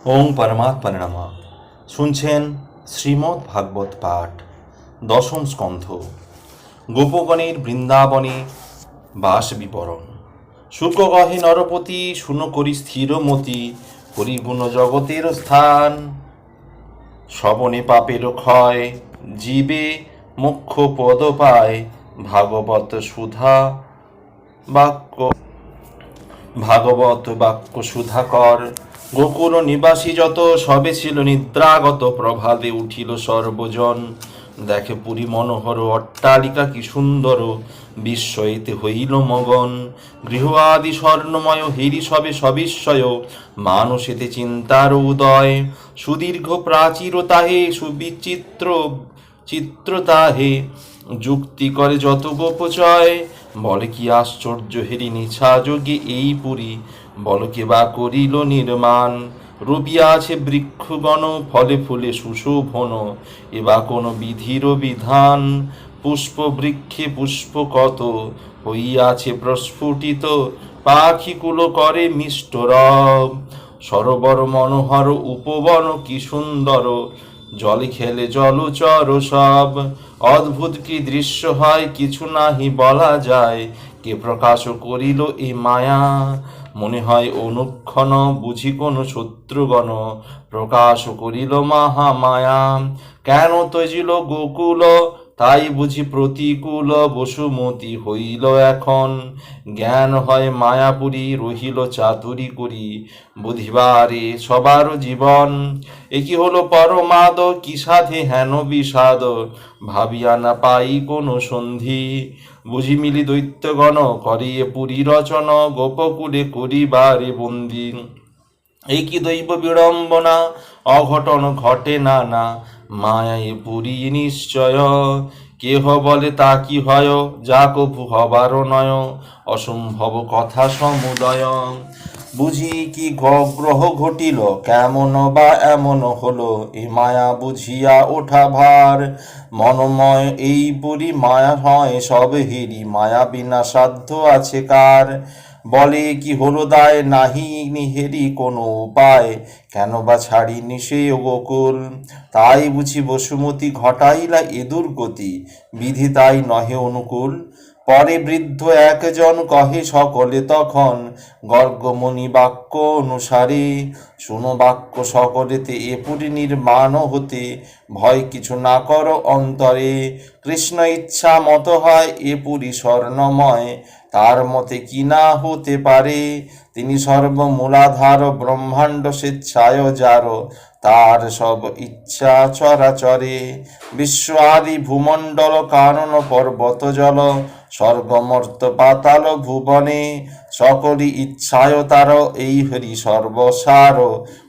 ওং পরমাত্মনে নমঃ। শুনছেন শ্রীমদ্ ভাগবত পাঠ, দশম স্কন্ধ, গোপগণের বৃন্দাবনে বাস বিবরণ। শুক কহে নরপতি, শুনো করি স্থিরমতি, পরিগুণ জগতের স্থান। শ্রবণে পাপের ক্ষয়, জীবে মোক্ষ পদ পায়। ভাগবত সুধা বাক্য ভাগবত বাক্য সুধাকর। গোকুল নিবাসী যত, সবে ছিল নিদ্রাগত। প্রভাতে উঠিল সর্বজন, দেখে পুরী মনোহর। অট্টালিকা কি সুন্দর, বিস্ময়েতে হইল মগন। গৃহ আদি স্বর্ণময়, হেরি সবে সবিস্ময়। মানসেতে চিন্তার উদয়, সুদীর্ঘ প্রাচীর তাহে। সুবিচিত্র চিত্র তাহে, যুক্তি করে যত গোপচয়। বলে কি আশ্চর্য হেরি নিছা যোগে এই পুরী। বল কে বা করিল নির্মাণ। রবিয়া আছে বৃক্ষগণ, ফলে ফুলে সুশোভন। এবা কোন বিধির বিধান। পুষ্প বৃক্ষে পুষ্প কত, হইয়াছে প্রস্ফুটিত। পাখিকুল করে মিষ্ট রব, সরোবর মনোহর। উপবন কি সুন্দর, জলে খেলে জলচর সব। অদ্ভুত কি দৃশ্য হয়, কিছু নাহি বলা যায়। কে প্রকাশ করিল এ মায়া, মনে হয় অনুক্ষণ। বুঝি কোন শত্রুগণ, প্রকাশ করিল মহামায়া। কেন তজিল গোকুল, তাই বুঝি প্রতিকূল। বসুমতী হইল এখন, জ্ঞান হয় মায়াপুরী। রহিল চাতুরি করি, বুধিবারে সবার জীবন। একি হলো পরমাদ, কি সাধে হেন বিষাদ। ভাবিয়া না পাই কোন সন্ধি, বুঝি মিলি দৈত্যগণ। করিয়ে পুরী রচন, গোপকুলে করিবারে বন্দী। এই কি দৈব বিড়ম্বনা, অঘটন ঘটে না। মায়ায় পুরী নিশ্চয়, কেহ বলে তা কি হয়। যা কভু হবার নয়, অসম্ভব কথা সমুদয়। বুঝি কি গ্রহ ঘটিল, কেমন বা এমন হলো। এ মায়া বুঝিয়া ওঠা ভার, মনময় এই পুরী মায়া হয় সব হেরি। মায়া বিনা সাধ্য আছে কার। বলে কি হলো দায়, নাহি নিহেরি কোনো উপায়। কেন বা ছাড়ি নিশে গোকুল, তাই বুঝি বসুমতী ঘটাইলা এ দুর্গতি। বিধি তাই নহে অনুকূল। পরে বৃদ্ধ একজন কহে সকলে তখন, গর্গমণি বাক্য অনুসারে। শুনো বাক্য সকলেতে, এ পুরী নির্মাণ হতে। ভয় কিছু না কর অন্তরে, কৃষ্ণ ইচ্ছা মত হয় এ পুরী স্বর্ণময়। তার মতে কি না হতে পারে, তিনি সর্বমূলাধার। ব্রহ্মাণ্ড স্বেচ্ছায় যার, তার সব ইচ্ছা চরাচরে। বিশ্ব আদি ভূমণ্ডল, কানন পর্বত জল। স্বর্গমর্ত পাতাল ভুবনে, সকলই ইচ্ছায় তার। এই হরি সর্বসার,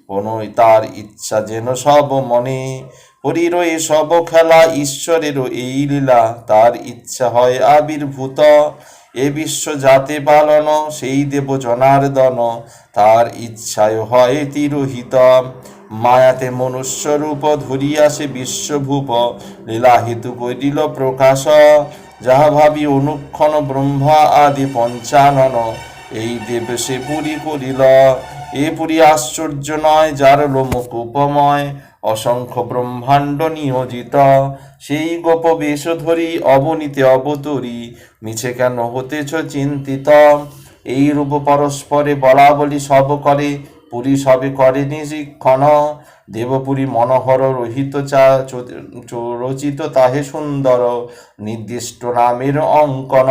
কোনই তার ইচ্ছা যেন সব মনে। হরির এ সব খেলা, ঈশ্বরেরও এই লীলা। তার ইচ্ছা হয় আবির্ভূত, এ বিশ্ব জাতে পালন। সেই দেব জনার্দন, তার ইচ্ছায় হয় তিরোহিত। মায়াতে মনুষ্য রূপ, ধরিয়া সে বিশ্বভূপ। লীলা হেতু করিল প্রকাশ, যাহা ভাবি অনুক্ষণ। ব্রহ্মা আদি পঞ্চানন, এই দেব সে পুরী করিল। এ পুরী আশ্চর্য নয়, যার লোমক উপময়। অসংখ্য ব্রহ্মাণ্ড নিয়োজিত, সেই গোপ বেশ ধরি। অবনীতে অবতরী, মিছে কেন হতেছ চিন্তিত। এই রূপ পরস্পরে বলা বলি সব করে, পুরী সবে করে নিশিক্ষণ। দেবপুরী মনোহর, রহিত রচিত তাহে সুন্দর। নির্দিষ্ট নামের অঙ্কন,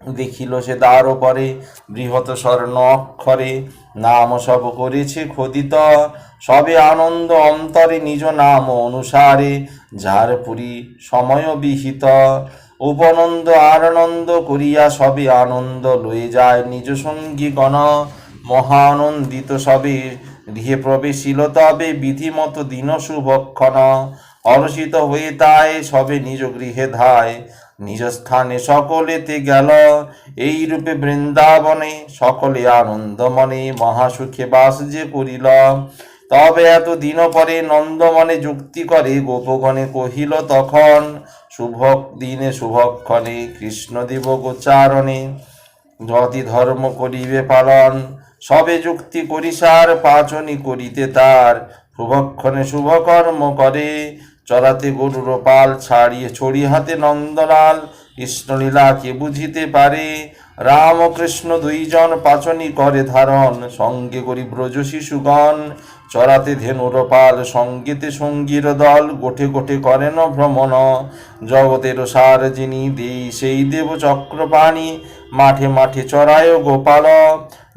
দেখিল সে দ্বার পরে। বৃহৎ স্বর্ণ অক্ষরে, নাম সব করেছে খোদিত। সবে আনন্দ অন্তরে, নিজ নাম অনুসারে। যার পুরী সময় বিহিত, উপনন্দ আনন্দ করিয়া। সবে আনন্দ লয়ে যায় নিজ সঙ্গীগণ। মহানন্দিত সবে গৃহে প্রবেশিল তবে, বিধিমত দিন শুভক্ষণ। হর্ষিত হয়ে তাই সবে নিজ গৃহে ধায়, নিজ স্থানে সকলেতে গেল। এই রূপে বৃন্দাবনে, সকলে আনন্দ মনে। মহাসুখে বাস যে করিল। তবে এত দিন পরে, নন্দমনে যুক্তি করে। গোপগণে কহিল তখন, শুভ দিনে শুভক্ষণে। কৃষ্ণদেব গোচারণে, যতি ধর্ম করিবে পালন। সবে যুক্তি করিসার পাচনি করিতে তার শুভক্ষণে শুভকর্ম করে চড়াতে গরুর পাল ছাড়িয়ে ছড়ি হাতে নন্দলাল কৃষ্ণলীলা কে বুঝিতে পারে রামকৃষ্ণ দুইজন পাচনি করে ধারণ সঙ্গে করি ব্রজ শিশুগণ চড়াতে ধেনুর পাল সঙ্গীতে সঙ্গীর দল গোঠে গোঠে করেন ভ্রমণ জগতের সার যিনি দেই সেই দেব চক্রপাণী মাঠে মাঠে চড়ায় গোপাল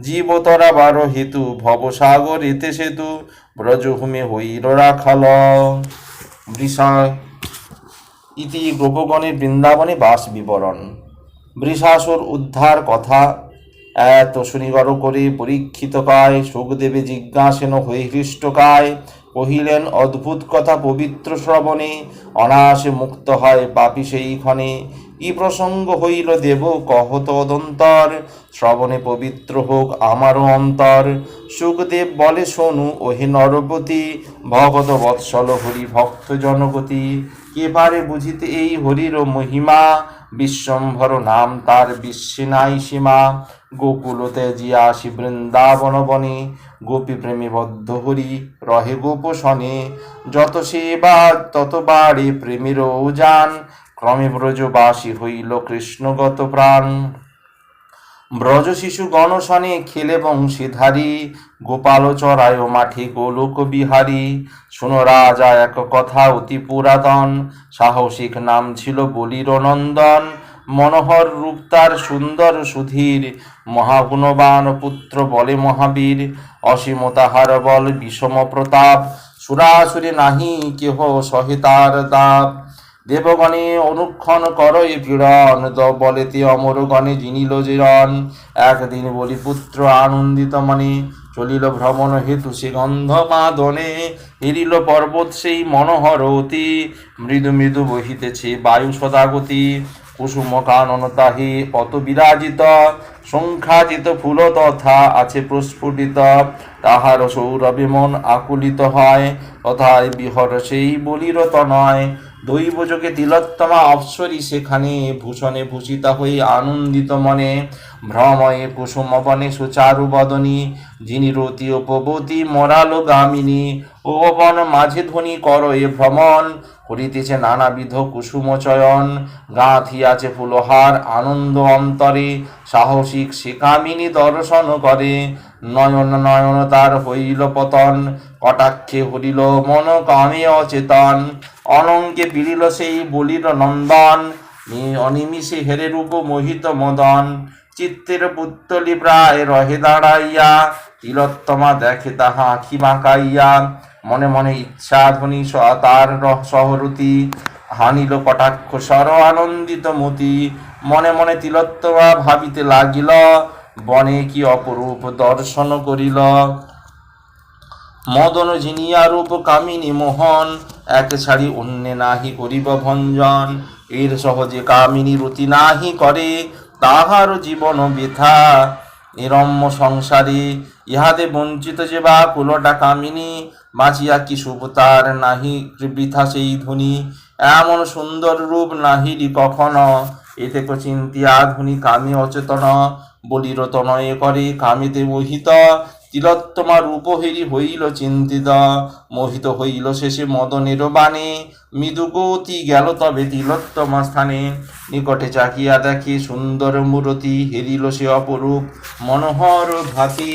জীবতরা বারো হেতু ভবসাগর এতে সেতু ব্রজভূমে হইল রাখাল বৃষা ইতি গোপগণের বৃন্দাবনে বাস বিবরণ বৃষাসুর উদ্ধার কথা এত শুনিগর করে পরীক্ষিত কায় সুখদেবে জিজ্ঞাসেন হয়ে হৃষ্টকায় কহিলেন অদ্ভুত কথা পবিত্র শ্রবণে অনায়াসে মুক্ত হয় পাপী সেই ক্ষণে কি প্রসঙ্গ হইল দেব কহ তদন্তর শ্রবণে পবিত্র হোক আমারও অন্তর সুখদেব বলে শোনু ওহে নরপতি ভগত বৎসল হরি ভক্ত জনগতি কে পারে বুঝিতে এই হরির মহিমা বিশ্বম্ভর নাম তার বিশ্বে নাই সীমা গোকুলতে জিয়া আসি বৃন্দাবন বনে গোপী প্রেমে বদ্ধ হরি রহে গোপসনে যত সেবা তত বাড়ে প্রেমের উজান ক্রমে ব্রজবাসী হইল কৃষ্ণগত প্রাণ ব্রজ শিশু গণসনে খেলে বংশীধারী গোপাল চরায় মাঠে গোলোক বিহারী শুনো রাজা এক কথা অতি পুরাতন সাহসিক নাম ছিল বলির নন্দন মনোহর রূপ তার সুন্দর সুধীর মহাগুণবান পুত্র বলে মহাবীর অসীম তাহার বল বিষম প্রতাপ সুরাসুরে নাহি কেহ সহে তার দাপ দেবগণে অনুক্ষণ করয়ে পীড়ন বলেতে অমরগণে জিনিল জীরণ একদিন বলি পুত্র আনন্দিত মনে চলিল ভ্রমণ হেতু সে গন্ধমাদনে হেরিল পর্বত সেই মনোহর অতি মৃদু মৃদু বহিতেছে বায়ু সদাগতি কুসুম কানন তাহি অত বিরাজিত সংখ্যাজিত ফুল তথা আছে প্রস্ফুটিত তাহার সৌরভে মন আকুলিত হয় তথায় বিহর সেই বলির তনয় দৈবযোগে তিলোত্তমা অপ্সরী সেখানে ভূষণে ভূষিতা হয়ে আনন্দিত মনে ভ্রময়ে কুসুম বনে সুচারু বদনী যিনি রতি উপবতী মরালো গামিনী উপবন মাঝে ধ্বনি কর এ ভ্রমণ করিতেছে নানাবিধ কুসুম চয়ন গাঁথিয়াছে ফুলহার আনন্দ অন্তরে সাহসিক সে কামিনী দর্শন করে নয়ন নয়ন তার হইল পতন কটাক্ষে হরিল মন কামে অচেতন অনঙ্গে বিলিল সেই বলির নন্দন অনিমিষে হেরে রূপ মোহিত মদন চিত্তের পুত্তলি প্রায় রহে দাঁড়াইয়া তিলোত্তমা দেখে তাহা আখি বাঁকাইয়া মনে মনে ইচ্ছা ধ্বনি তার সহরতি হানিল কটাক্ষ সর আনন্দিত মতি মনে মনে তিলোত্তমা ভাবিতে লাগিল বনে কি অপরূপ দর্শন করিল মদন জিনিয়া রূপ কামিনী মোহন এক ছাড়ি অন্যে নাহি করিব ভঞ্জন এর সহজে কামিনী রতি নাহি করে তাহার জীবন বৃথা নিরম্য সংসারে ইহাতে বঞ্চিত যে বা কুলটা কামিনী বাঁচিয়া কি শুভ তার নাহি বৃথা সেই ধ্বনি এমন সুন্দর রূপ নাহিরি কখনো এতে চিন্তিয়া ধ্বনি কামে অচেতন বলির তনয়ে করে কামিতে মোহিত তিলোত্তমা রূপহেরি হইল চিন্তিত মোহিত হইল শেষে মদনের বাণে মৃদুগতি গেল তবে তিলোত্তমা স্থানে নিকটে চাকিয়া দেখে সুন্দর মূরতি হেরিল সে অপরূপ মনোহর ভাতি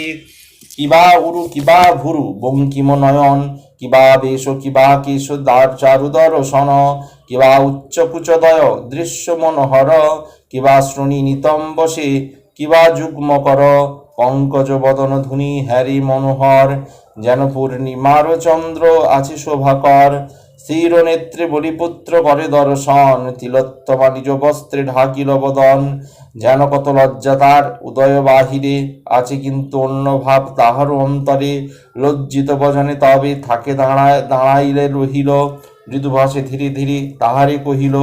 কিবা উরু কিবা ভুরু বঙ্কিম নয়ন কিবা বেশ কিবা কেশ চারু দর্শন কিবা উচ্চ কুচদয় দৃশ্য মনোহর কিবা শ্রোণী নিতম্বসে কিবা যুগ্ম কর পঙ্কজ বদন ধুনি হ্যারি মনোহর যেন পূর্ণিমার চন্দ্র আছে শোভাকর স্থির নেত্রে বলিপুত্র করে দর্শন তিলোত্তমা নিজ বস্ত্রে ঢাকিল বদন যেন কত লজ্জা তার উদয় বাহিরে আছে কিন্তু অন্য ভাব তাহার অন্তরে লজ্জিত বজনে তবে থাকে দাঁড়াইলে রহিল মৃদুভাষে ধীরে ধীরে তাহারে কহিল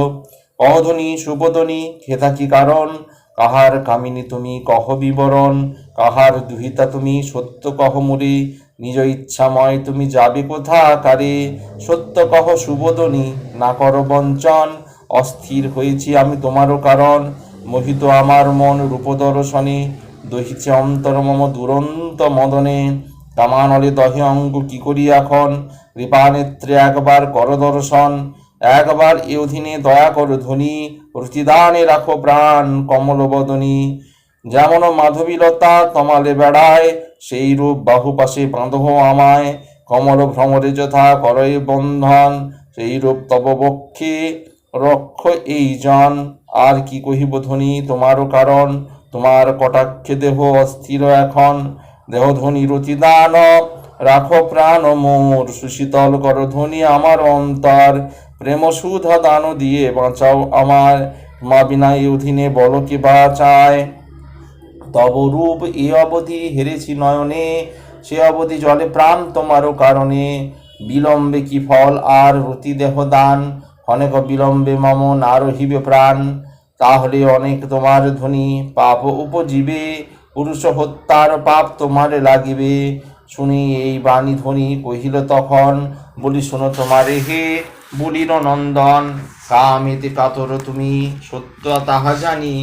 অধনী সুবোধনী খেতা কি কারণ কাহার কামিনী তুমি কহ বিবরণ কাহার দুহিতা তুমি সত্য কহ মুরে নিজ ইচ্ছাময় তুমি যাবে কোথা কারে সত্য কহ সুবোধনী না কর বঞ্চন অস্থির হয়েছি আমি তোমারও কারণ মোহিত আমার মন রূপদর্শনে দহিছে অন্তর মম দুরন্ত অনন্ত মদনে। কামানলে দহে অঙ্গ কি করি এখন, কৃপানেত্রে একবার কর দর্শন। একবার এ অধীনে দয়া কর ধ্বনি, প্রতিদানে রাখো প্রাণ কমল বদনী। যেমন মাধবীলতা তমালে বেড়ায়, সেই রূপ বাহু পাশে বাঁধো আমায়। কমল ভ্রমরে যথা করয় বন্ধন, সেই রূপ তব বক্ষে রক্ষ এই জন। আর কি কহিব ধ্বনি তোমারও কারণ, তোমার কটাক্ষে দেহ অস্থির এখন। দেহ ধ্বনি রতিদান রাখো প্রাণ মোর, সুশীতল কর ধ্বনি আমার অন্তর। প্রেম সুধা দান দিয়ে বাঁচাও আমার, মা বিনা এই অধীনে বল কি বা চায়। তব রূপ এ অবধি হেরেছি নয়নে, সে অবধি জলে প্রাণ তোমারও কারণে। বিলম্বে কি ফল আর রতি দেহ দান, অনেক বিলম্বে মম না রহিবে প্রাণ। তাহলে অনেক তোমার ধ্বনি পাপ উপজীবে, পুরুষ হত্যার পাপ তোমার লাগিবে। শুনি এই বাণী ধ্বনি কহিল তখন, বলি শোনো তোমারে হে বলির নন্দন। কামিতে কাতর তুমি সত্য তাহা জানি,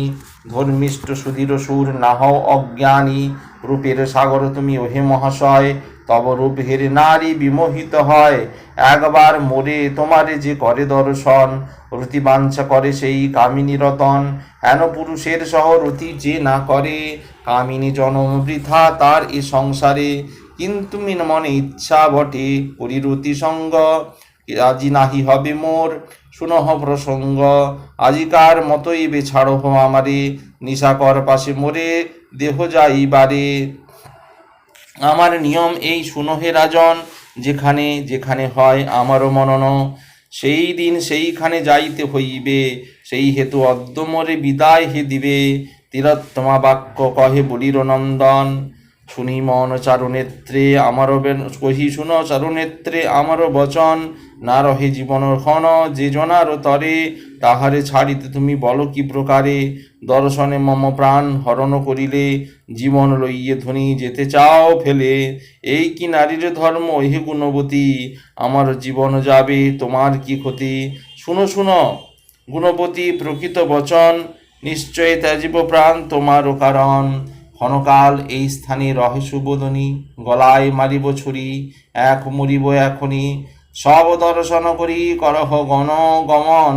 ধর্মিষ্ঠ সুধীর সুর না হও অজ্ঞানী। রূপের সাগর তুমি ওহে মহাশয়, তব রূপ হেরে নারী বিমোহিত হয়। একবার মোরে তোমারে যে করে দর্শন, রতি বাঞ্ছা করে সেই কামিনী রতন। হেন পুরুষের সহ রতি যে না করে, কামিনী জনম বৃথা তার এ সংসারে। কিন্তু মিন মনে ইচ্ছা বটে করি রতি সঙ্গ, আজি নাহি হবে মোর শুনহ প্রসঙ্গ। আজিকার মতোই বেছাড়ো আমারে, নিশাকর পাশে মোরে দেহ যাইবারে। আমার নিয়ম এই শুনো হে রাজন, যেখানে যেখানে হয় আমারও মনন, সেই দিন সেইখানে যাইতে হইবে। সেই হেতু অদ্য মোরে বিদায় হে দিবে, তিলোত্তমা বাক্য কহে বলির নন্দন। শুনি মন চারুনেত্রে আমারও কহি শুনো চারুনেত্রে আমারও বচন। না রহে জীবন ক্ষণ যে জনার তরে, তাহারে ছাড়িতে তুমি বলো কি প্রকারে। দর্শনে মম প্রাণ হরণ করিলে, জীবন লইয়ে ধ্বনি যেতে চাও ফেলে। এই কি নারীর ধর্ম হে গুণবতী, আমার জীবন যাবে তোমার কি ক্ষতি। শুনো শুনো গুণবতী প্রকৃত বচন, নিশ্চয় ত্যাজিব প্রাণ তোমারও কারণ। ক্ষণকাল এই স্থানে রহে সুবোধনী, গলায় মারিব ছুরি এক মরিব এখনি। সব দর্শন করি করহ গণ গমন,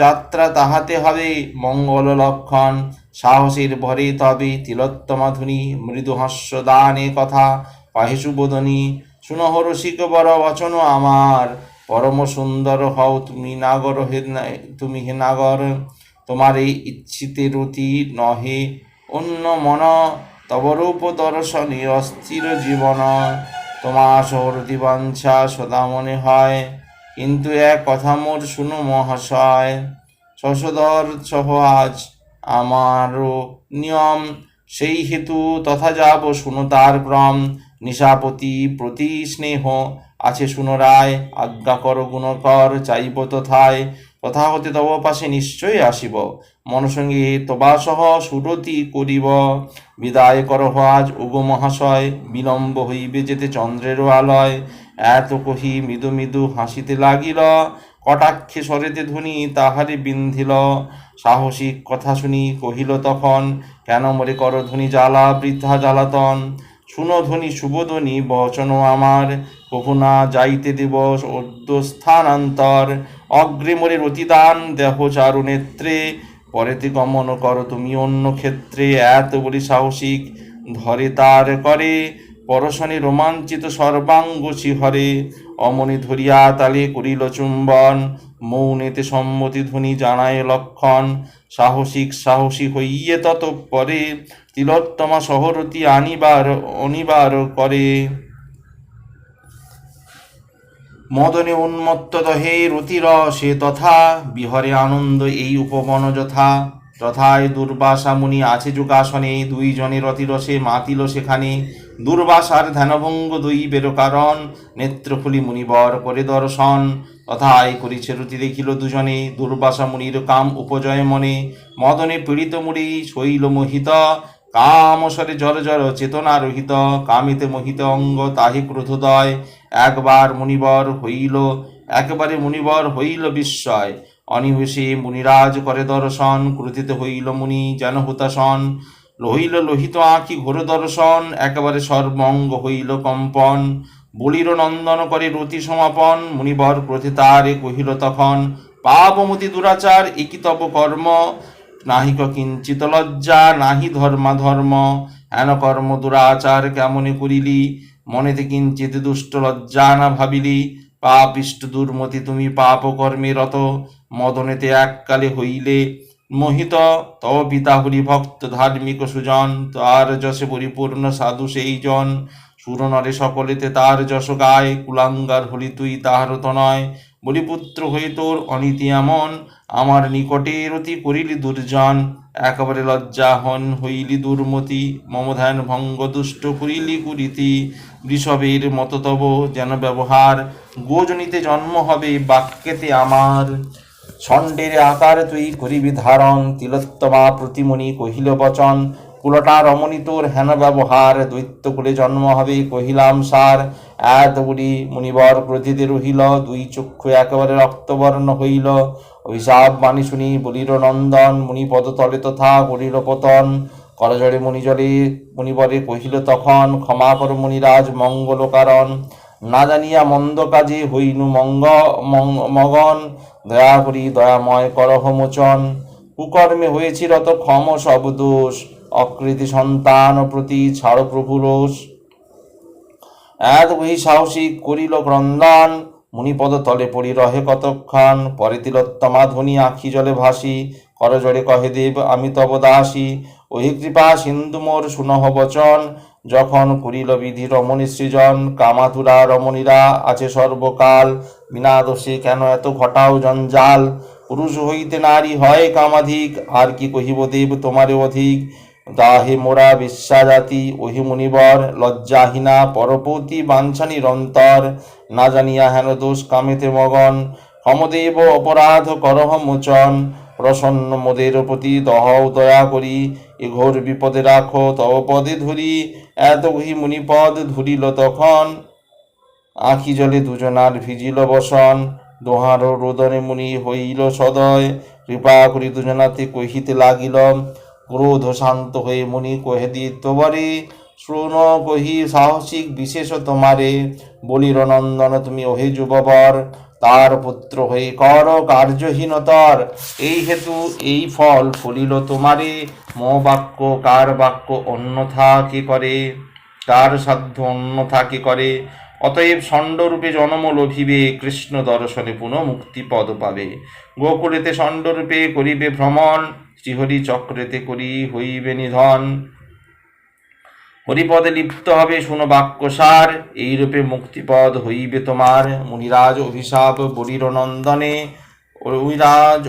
যাত্রা তাহাতে হবে মঙ্গল লক্ষণ। সাহসের ভরে তবে তিলোত্তমা ধ্বনি, মৃদু হাস্য দানে কথা কহে সুবোধনী। শুনহ রসিক বর বচন আমার, পরম সুন্দর হও তুমি নাগর হে তুমি হে নাগর। তোমার এই ইচ্ছিতে রতি নহে অন্য মন, তব রূপ দর্শনে অস্থির জীবন। তোমার সহরতি বাঞ্ছা সদা মনে হয়, কিন্তু এক কথা মোর শুনো মহাশয়। শশধর সহ আজ আমারও নিয়ম, সেই হেতু তথা যাব শুনো তার ক্রম। নিশাপতি প্রতি স্নেহ আছে শুনো রায়, আজ্ঞা কর গুণকর চাইব তথায়। তথা হতে তব পাশে নিশ্চয় আসিব, মনসঙ্গে তবা সহ সুরতি করিব। বিদায় করহ আজ ওগো মহাশয়, বিলম্ব হইবে যেতে চন্দ্রেরও আলয়। এত কহি মৃদু মৃদু হাসিতে লাগিল, কটাক্ষে স্বরেতে ধ্বনি তাহারে বিন্ধিল। সাহসিক কথা শুনি কহিল তখন, কেন মরে কর ধ্বনি জ্বালা বৃদ্ধা জ্বালাতন। শুনো ধ্বনি শুভধ্বনি বচন আমার, কভু না যাইতে দেব অদ্য স্থানান্তর। অগ্রে মোরে রতিদান দেহ চারু নেত্রে, পরেতে গমন কর তুমি অন্য ক্ষেত্রে। এত বলি সাহসিক ধরে তার করে, পরশনে রোমাঞ্চিত সর্বাঙ্গ শিহরে। অমনি ধরিয়া তালে করিল চুম্বন, মৌনেতে সম্মতি ধ্বনি জানায় লক্ষণ। সাহসিক সাহসী হইয়ে ততঃপরে, তিলোত্তমা সহরতি অনিবার করে। মদনে উন্মত্ত দহে রতির সে তথা, বিহরে আনন্দ এই উপবন যথা। তথায় দুর্বাসা মুনি আছে যোগাসনে, দুইজনে রতিরসে মাতিল সেখানে। দুর্বাসার ধ্যানভঙ্গ দৈবের কারণ, নেত্রফুলি মুনিবর করে দর্শন। তথায় করিছে রতি দেখিল দুজনে, দুর্বাসা মুনির কাম উপজয় মনে। মদনে পীড়িত মুনি শৈল মোহিত, কামসরে জর জর চেতনা রহিত। কামিতে মোহিত অঙ্গ তাহি ক্রোধোদয়, একবারে মুনিবর হইল বিস্ময়। অনিমেষে মুনিরাজ করে দর্শন, ক্রোধিত হইল মুনি যেন হুতাশন। হইল লোহিত আঁখি ঘোর দর্শন, একেবারে সর্বঙ্গ হইল কম্পন। বলির নন্দন করে রতি সমাপন, মুনিবর প্রতি তারে কহিল তখন, পাপমতি দুরাচার একই তব কর্ম, নাহিক কিঞ্চিত লজ্জা নাহি ধর্মাধর্ম। হেন কর্ম দুরাচার কেমনে করিলি, মনেতে কিঞ্চিত দুষ্ট লজ্জা না ভাবিলি। পাপিষ্ট দুর্মতি তুমি পাপ কর্মে রত, মদনেতে এককালে হইলে মোহিত। তব পিতা হরি ভক্ত ধার্মিক সুজন, তার যশে পরিপূর্ণ সাধু সেই জন। সুরনরে সকলেতে তার যশ গায়, কুলাঙ্গার হলি তুই তাহার তো নয়। বলিপুত্র হয়ে তোর অনীতি এমন, আমার নিকটে রতি করিলি দুর্জন। একেবারে লজ্জা হন হইলি দুর্মতি, মম ধ্যান ভঙ্গ দুষ্ট করিলি কুরীতি। বৃষভের মত তব যেন ব্যবহার, গোজনিতে জন্ম হবে বাক্যেতে আমার। ষণ্ডের আকার তুই করিবি ধারণ, তিলোত্তমা প্রতিমণি কহিল বচন। কুলটা রমণী তোর হেন ব্যবহার, দৈত্য কুলে জন্ম হবে কহিলাম সার। এত বুড়ি মুনিবর ক্রোধিতে রহিল, দুই চক্ষু একেবারে রক্তবর্ণ হইল। অভিশাপ বাণী শুনি বলির নন্দন, মুনিপদ তলে তথা করিল পতন। করজরে মুনিজলে মুনিবরে কহিল তখন, ক্ষমা কর মুনিরাজ মঙ্গল কারণ। না জানিয়া মন্দ কাজে হইনু মগন, দয়া করি দয়াময় করহ মোচন। কুকর্মে হয়েছি রত ক্ষম সব দোষ, অকৃতি সন্তান প্রতি ছাড় প্রভু রোষ। এত বহি সাহসিক করিল ক্রন্দন, মুনিপদ তলে পড়ি রহে কতক্ষণ। পরে তিলোত্তমা ধ্বনি আঁখি জলে ভাসি, করজরে কহে দেব আমি তব দাসী। ওহি কৃপা সিন্ধু মোর শুনহ বচন, যখন করিল বিধি রমণী সৃজন। কামাতুরা রমণীরা আছে সর্বকাল, বিনা দোষে কেন এত ঘটাও জঞ্জাল। পুরুষ হইতে নারী হয় কামাধিক, আর কি কহিব দেব তোমারে অধিক। দাহে মোরা বিশ্বাজাতি ওহি মুনিবর, লজ্জাহীনা পরপতি বাঞ্ছা নিরন্তর। না জানিয়া হেন দোষ কামেতে মগন, সমদেব অপরাধ করহ মোচন। প্রসন্ন মোদের প্রতি দহও দয়া করি, এ ঘোর বিপদে রাখো তব পদে ধরি। এত কহি মুনিপদ ধরিল তখন, আঁখি জলে দুজনার ভিজিল বসন। দোহার রোদনে মুনি হইল সদয়, কৃপা করি দুজনাতে কহিতে লাগিল। ক্রোধ শান্ত হয়ে মুনি কহে দিতবরে, শ্রোণ কহি সাহসিক বিশেষ তোমারে। বলির নন্দন তুমি ওহে যুববর, তার পুত্র হয়ে কর কার্যহীনতর। এই হেতু এই ফল ফলিল তোমারে, মো বাক্য কার বাক্য অন্যথা কে করে, কার সাধ্য অন্যথা কে করে। অতএব ষণ্ডরূপে জন্ম লভিবে, কৃষ্ণ দর্শনে পুনঃ মুক্তিপদ পাবে। গোকুলেতে ষণ্ডরূপে করিবে ভ্রমণ, শ্রীহরি চক্রেতে করি হইবে নিধন। হরিপদে লিপ্ত হবে শুনো বাক্যসার, এইরূপে মুক্তিপদ হইবে তোমার। মুনিরাজ অভিশাপ বলির নন্দনে, মুনিরাজ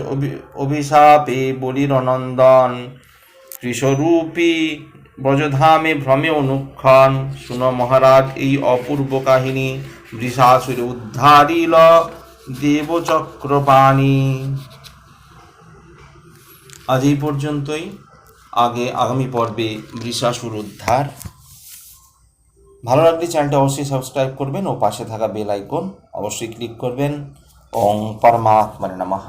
অভিশাপে বলির নন্দন। কৃষরূপী ব্রজধামে ভ্রমে অনুক্ষণ, শুনো মহারাজ এই অপূর্ব কাহিনী। বৃষাসুরে উদ্ধারিল দেবচক্রপাণি। আজ এই পর্যন্তই। আগামী পর্বে বৃষাসুর উদ্ধার। ভালো লাগলে চ্যানেলটা অবশ্যই সাবস্ক্রাইব করবেন ও পাশে থাকা বেল আইকন অবশ্যই ক্লিক করবেন। ওং পরমাত্মনে নমঃ।